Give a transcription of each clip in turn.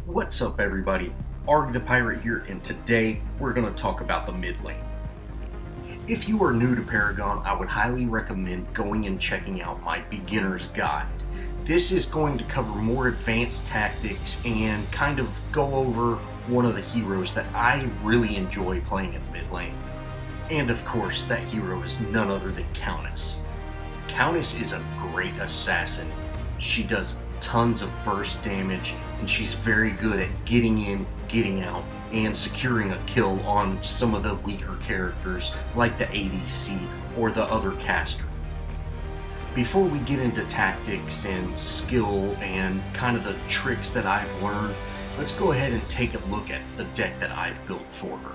What's up everybody, Arrg the Pirate here, and today we're going to talk about the mid lane. If you are new to Paragon, I would highly recommend going and checking out my beginner's guide. This is going to cover more advanced tactics and kind of go over one of the heroes that I really enjoy playing in the mid lane. And of course, that hero is none other than Countess. Countess is a great assassin. She does tons of burst damage, and she's very good at getting in, getting out, and securing a kill on some of the weaker characters like the ADC or the other caster. Before we get into tactics and skill and kind of the tricks that I've learned, let's go ahead and take a look at the deck that I've built for her.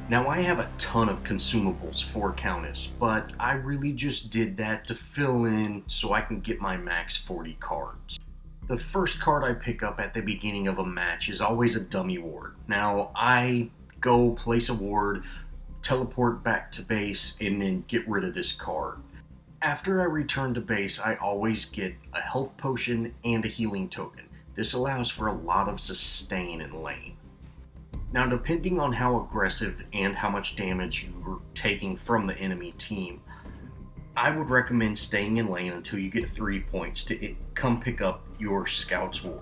Now, I have a ton of consumables for Countess, but I really just did that to fill in so I can get my max 40 cards. The first card I pick up at the beginning of a match is always a dummy ward. Now, I go place a ward, teleport back to base, and then get rid of this card. After I return to base, I always get a health potion and a healing token. This allows for a lot of sustain in lane. Now, depending on how aggressive and how much damage you're taking from the enemy team, I would recommend staying in lane until you get 3 points to come pick up your Scout's Ward.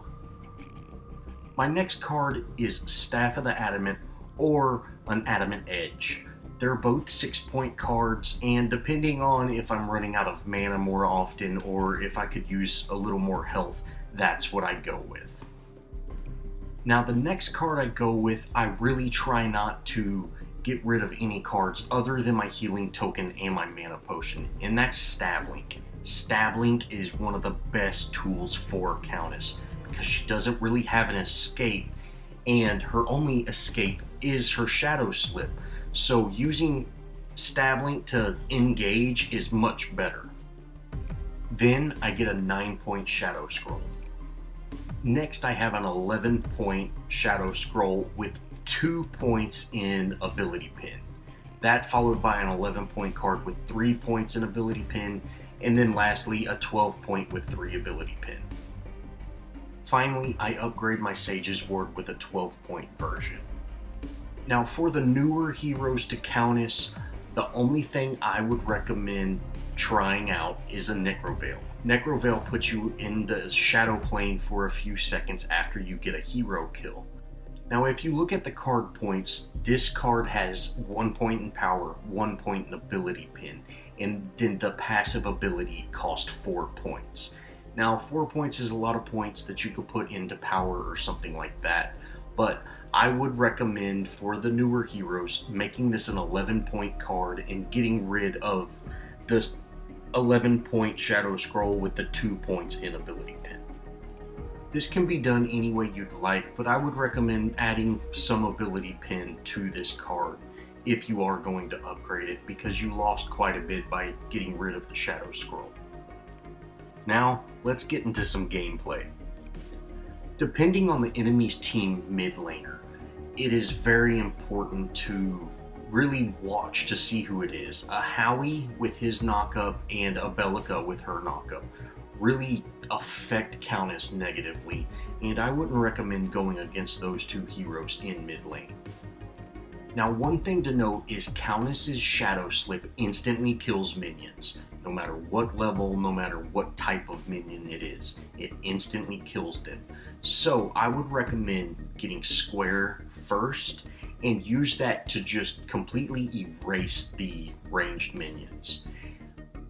My next card is Staff of the Adamant or an Adamant Edge. They're both 6-point cards, and depending on if I'm running out of mana more often or if I could use a little more health, that's what I go with. Now, the next card I go with, I really try not to get rid of any cards other than my healing token and my mana potion, and that's Stab Link. Stab Link is one of the best tools for Countess because she doesn't really have an escape, and her only escape is her Shadow Slip. So using Stab Link to engage is much better. Then I get a 9-point Shadow Scroll. Next, I have an 11-point Shadow Scroll with 2 points in Ability Pin. That followed by an 11-point card with 3 points in Ability Pin, and then lastly a 12-point with 3 Ability Pin. Finally, I upgrade my Sage's Ward with a 12-point version. Now, for the newer heroes to Countess, the only thing I would recommend trying out is a Necroveil. Necroveil puts you in the shadow plane for a few seconds after you get a hero kill. Now, if you look at the card points, this card has 1 point in power, 1 point in ability pin, and then the passive ability cost 4 points. Now, 4 points is a lot of points that you could put into power or something like that, but I would recommend for the newer heroes making this an 11-point card and getting rid of the 11-point Shadow Scroll with the 2 points in ability pin. This can be done any way you'd like, but I would recommend adding some ability pin to this card if you are going to upgrade it, because you lost quite a bit by getting rid of the Shadow Scroll. Now, let's get into some gameplay. Depending on the enemy's team mid laner, it is very important to really watch to see who it is. A Howie with his knockup and a Bellica with her knockup really affect Countess negatively, and I wouldn't recommend going against those two heroes in mid lane. Now, one thing to note is Countess's Shadow Slip instantly kills minions. No matter what level, no matter what type of minion it is, it instantly kills them. So I would recommend getting Square first and use that to just completely erase the ranged minions.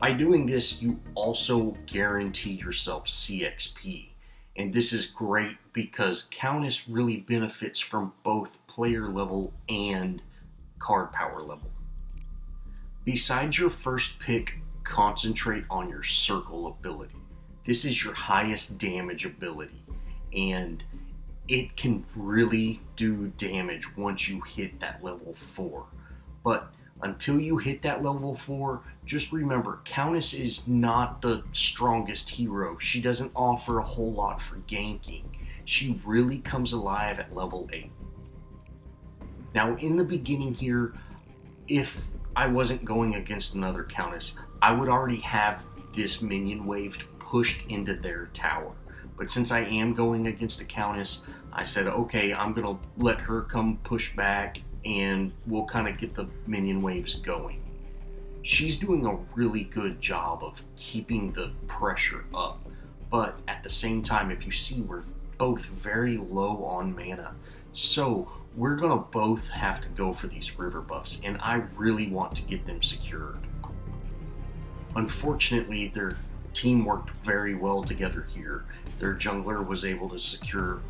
By doing this, you also guarantee yourself CXP. And this is great because Countess really benefits from both player level and card power level. Besides your first pick, concentrate on your Circle ability. This is your highest damage ability, and it can really do damage once you hit that level 4. But until you hit that level 4, just remember, Countess is not the strongest hero. She doesn't offer a whole lot for ganking. She really comes alive at level 8. Now, in the beginning here, if I wasn't going against another Countess, I would already have this minion wave pushed into their tower. But since I am going against a Countess, I said, okay, I'm going to let her come push back and we'll kind of get the minion waves going. She's doing a really good job of keeping the pressure up, but at the same time, if you see, we're both very low on mana. So we're going to both have to go for these river buffs, and I really want to get them secured. Unfortunately, their team worked very well together here. Their jungler was able to secure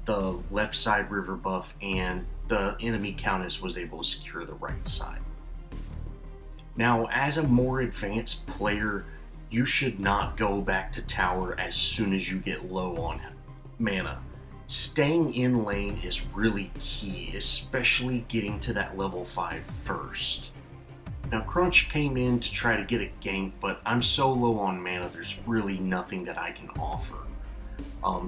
the left side river buff, and the enemy Countess was able to secure the right side. Now, as a more advanced player, you should not go back to tower as soon as you get low on mana. Staying in lane is really key, especially getting to that level 5 first. Now, Crunch came in to try to get a gank, but I'm so low on mana, there's really nothing that I can offer.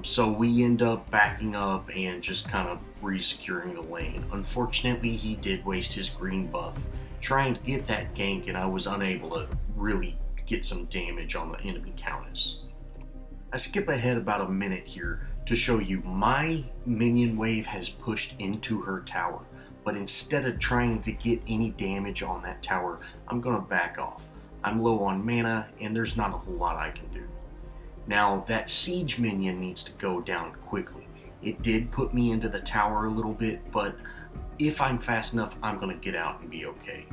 So we end up backing up and just kind of re-securing the lane. Unfortunately, he did waste his green buff trying to get that gank, and I was unable to really get some damage on the enemy Countess. I skip ahead about a minute here to show you my minion wave has pushed into her tower, but instead of trying to get any damage on that tower, I'm going to back off. I'm low on mana and there's not a whole lot I can do. Now, that siege minion needs to go down quickly. It did put me into the tower a little bit, but if I'm fast enough, I'm going to get out and be okay.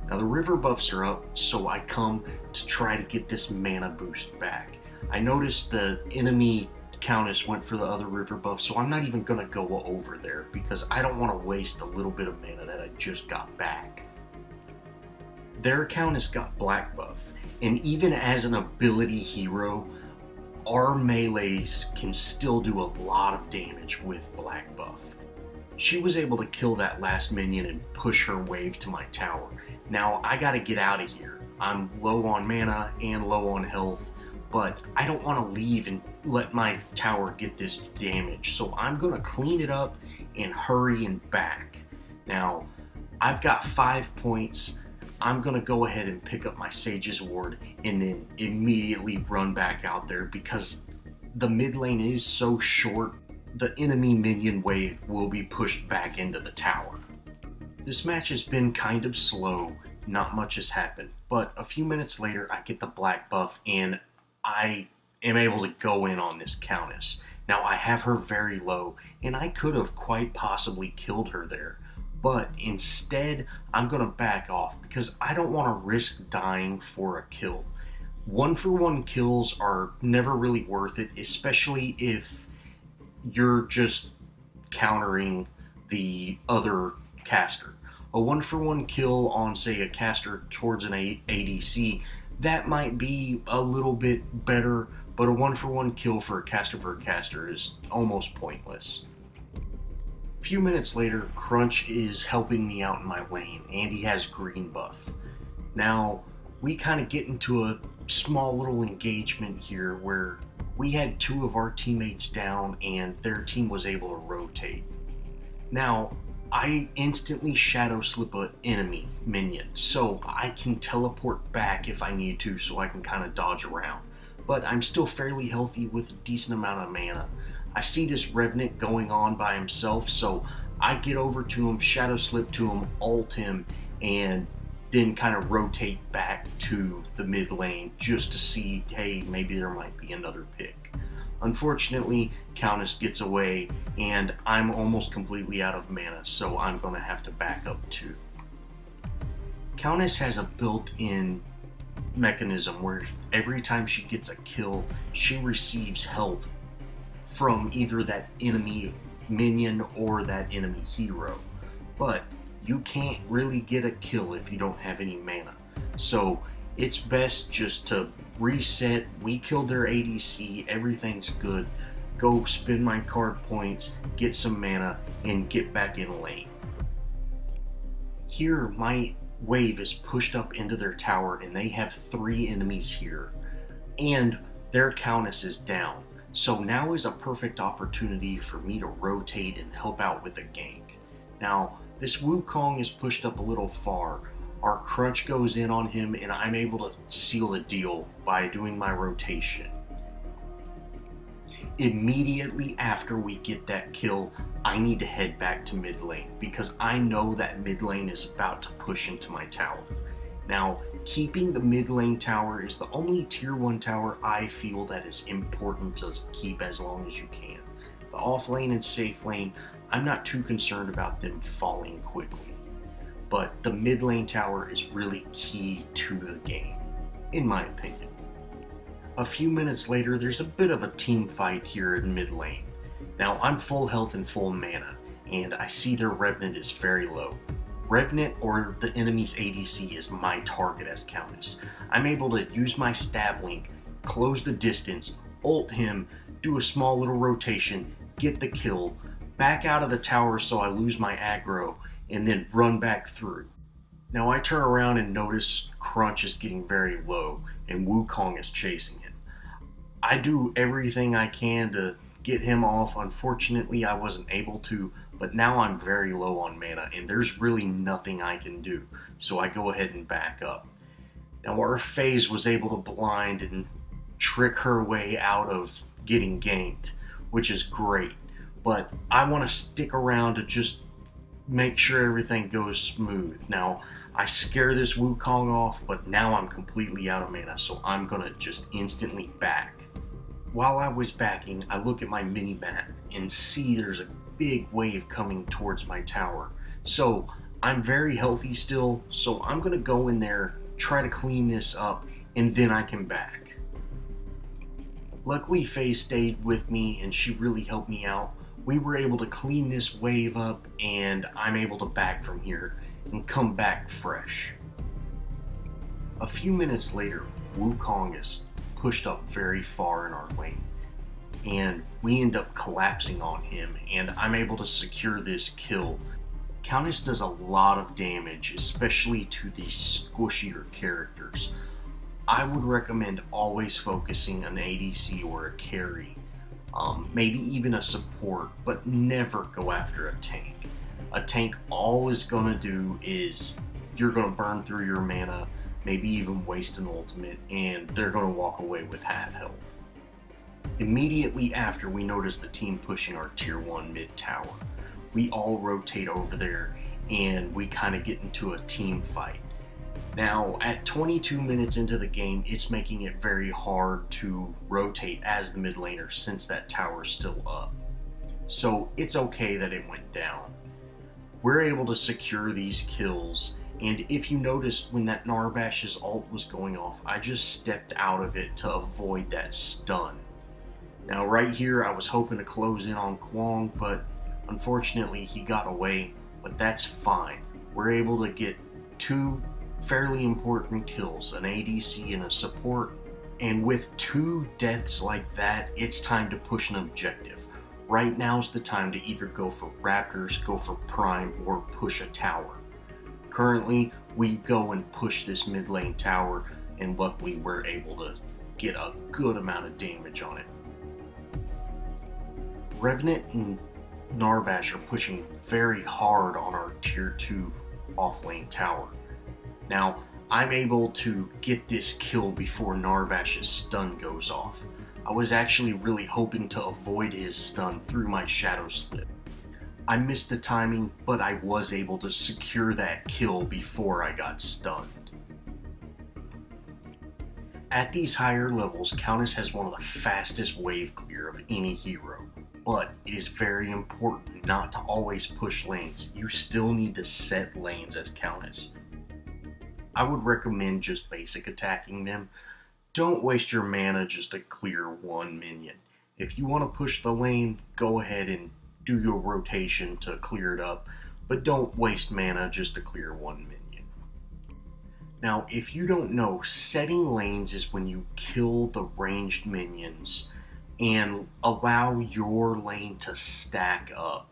Now, the river buffs are up, so I come to try to get this mana boost back. I noticed the enemy Countess went for the other river buff, so I'm not even going to go over there because I don't want to waste a little bit of mana that I just got back. Their Countess got black buff, and even as an ability hero, our melees can still do a lot of damage with black buff. She was able to kill that last minion and push her wave to my tower. Now I gotta get out of here. I'm low on mana and low on health, but I don't want to leave and let my tower get this damage. So I'm gonna clean it up and hurry and back. Now, I've got 5 points. I'm going to go ahead and pick up my Sage's Ward and then immediately run back out there because the mid lane is so short, the enemy minion wave will be pushed back into the tower. This match has been kind of slow, not much has happened, but a few minutes later I get the black buff and I am able to go in on this Countess. Now I have her very low and I could have quite possibly killed her there. But instead, I'm going to back off because I don't want to risk dying for a kill. 1-for-1 kills are never really worth it, especially if you're just countering the other caster. A 1-for-1 kill on, say, a caster towards an ADC, that might be a little bit better, but a 1-for-1 kill for a caster is almost pointless. A few minutes later, Crunch is helping me out in my lane, and he has green buff. Now, we kind of get into a small little engagement here where we had 2 of our teammates down, and their team was able to rotate. Now, I instantly shadow slip an enemy minion, so I can teleport back if I need to, so I can kind of dodge around. But I'm still fairly healthy with a decent amount of mana. I see this Revenant going on by himself, so I get over to him, shadow slip to him, ult him, and then kind of rotate back to the mid lane just to see, hey, maybe there might be another pick. Unfortunately, Countess gets away, and I'm almost completely out of mana, so I'm going to have to back up too. Countess has a built-in mechanism where every time she gets a kill, she receives health from either that enemy minion or that enemy hero. But you can't really get a kill if you don't have any mana. So it's best just to reset. We killed their ADC, everything's good. Go spend my card points, get some mana, and get back in lane. Here, my wave is pushed up into their tower, and they have 3 enemies here. And their Countess is down. So now is a perfect opportunity for me to rotate and help out with a gank. Now, this Wukong is pushed up a little far. Our Crunch goes in on him, and I'm able to seal the deal by doing my rotation. Immediately after we get that kill, I need to head back to mid lane because I know that mid lane is about to push into my tower. Now, keeping the mid lane tower is the only tier 1 tower I feel that is important to keep as long as you can. The off lane and safe lane, I'm not too concerned about them falling quickly. But the mid lane tower is really key to the game, in my opinion. A few minutes later, there's a bit of a team fight here in mid lane. Now, I'm full health and full mana, and I see their Revenant is very low. Revenant, or the enemy's ADC, is my target as Countess. I'm able to use my stab link, close the distance, ult him, do a small little rotation, get the kill, back out of the tower so I lose my aggro, and then run back through. Now I turn around and notice Crunch is getting very low, and Wukong is chasing him. I do everything I can to get him off. Unfortunately, I wasn't able to, but now I'm very low on mana, and there's really nothing I can do, so I go ahead and back up. Now our FaZe was able to blind and trick her way out of getting ganked, which is great, but I want to stick around to just make sure everything goes smooth. Now, I scare this Wukong off, but now I'm completely out of mana, so I'm gonna just instantly back. While I was backing, I look at my mini-map and see there's a big wave coming towards my tower. So, I'm very healthy still, so I'm gonna go in there, try to clean this up, and then I can back. Luckily, FaZe stayed with me and she really helped me out. We were able to clean this wave up, and I'm able to back from here and come back fresh. A few minutes later, Wukong is pushed up very far in our lane, and we end up collapsing on him, and I'm able to secure this kill. Countess does a lot of damage, especially to the squishier characters. I would recommend always focusing an ADC or a carry. Maybe even a support, but never go after a tank. A tank, all it's gonna do is you're gonna burn through your mana, maybe even waste an ultimate, and they're gonna walk away with half health. Immediately after, we notice the team pushing our tier 1 mid tower. We all rotate over there, and we kind of get into a team fight. Now, at 22 minutes into the game, it's making it very hard to rotate as the mid laner since that tower's still up. So it's okay that it went down. We're able to secure these kills, and if you noticed when that Narbash's ult was going off, I just stepped out of it to avoid that stun. Now right here, I was hoping to close in on Kwong, but unfortunately he got away, but that's fine. We're able to get 2 fairly important kills, an ADC and a support, and with 2 deaths like that, it's time to push an objective. Right now's the time to either go for Raptors, go for Prime, or push a tower. Currently, we go and push this mid lane tower, and luckily we're able to get a good amount of damage on it. Revenant and Narbash are pushing very hard on our tier 2 off-lane tower. Now, I'm able to get this kill before Narbash's stun goes off. I was actually really hoping to avoid his stun through my Shadow Slip. I missed the timing, but I was able to secure that kill before I got stunned. At these higher levels, Countess has one of the fastest wave clear of any hero. But it is very important not to always push lanes. You still need to set lanes as Countess. I would recommend just basic attacking them. Don't waste your mana just to clear one minion. If you want to push the lane, go ahead and do your rotation to clear it up, but don't waste mana just to clear one minion. Now, if you don't know, setting lanes is when you kill the ranged minions and allow your lane to stack up.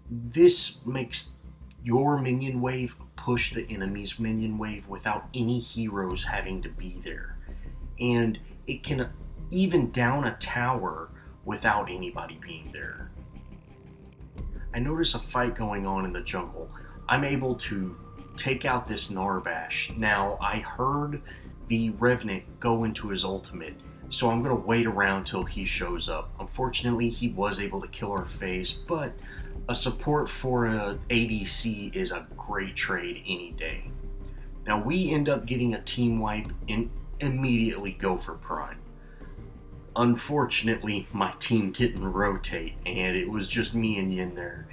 This makes your minion wave push the enemy's minion wave without any heroes having to be there. And it can even down a tower without anybody being there. I notice a fight going on in the jungle. I'm able to take out this Narbash. Now, I heard the Revenant go into his ultimate, so I'm going to wait around till he shows up. Unfortunately, he was able to kill our phase, but a support for a ADC is a great trade any day. Now we end up getting a team wipe and immediately go for Prime. Unfortunately, my team didn't rotate, and it was just me and Yin there,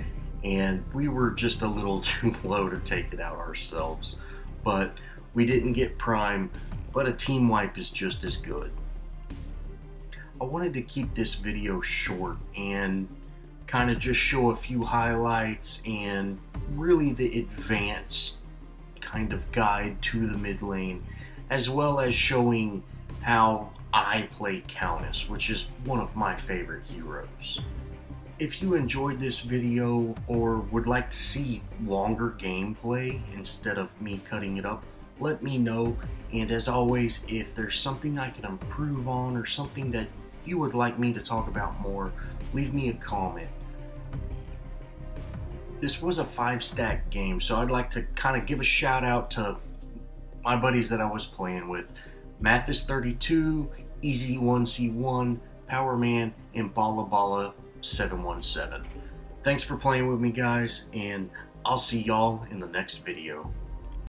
and we were just a little too low to take it out ourselves. But we didn't get Prime, but a team wipe is just as good. I wanted to keep this video short and kind of just show a few highlights and really the advanced kind of guide to the mid lane, as well as showing how I play Countess, which is one of my favorite heroes. If you enjoyed this video or would like to see longer gameplay instead of me cutting it up, let me know. And as always, if there's something I can improve on or something that you would like me to talk about more, leave me a comment. This was a 5-stack game, so I'd like to kind of give a shout out to my buddies that I was playing with. Mathis32, Easy1C1, Powerman, and Bala717. Thanks for playing with me, guys, and I'll see y'all in the next video.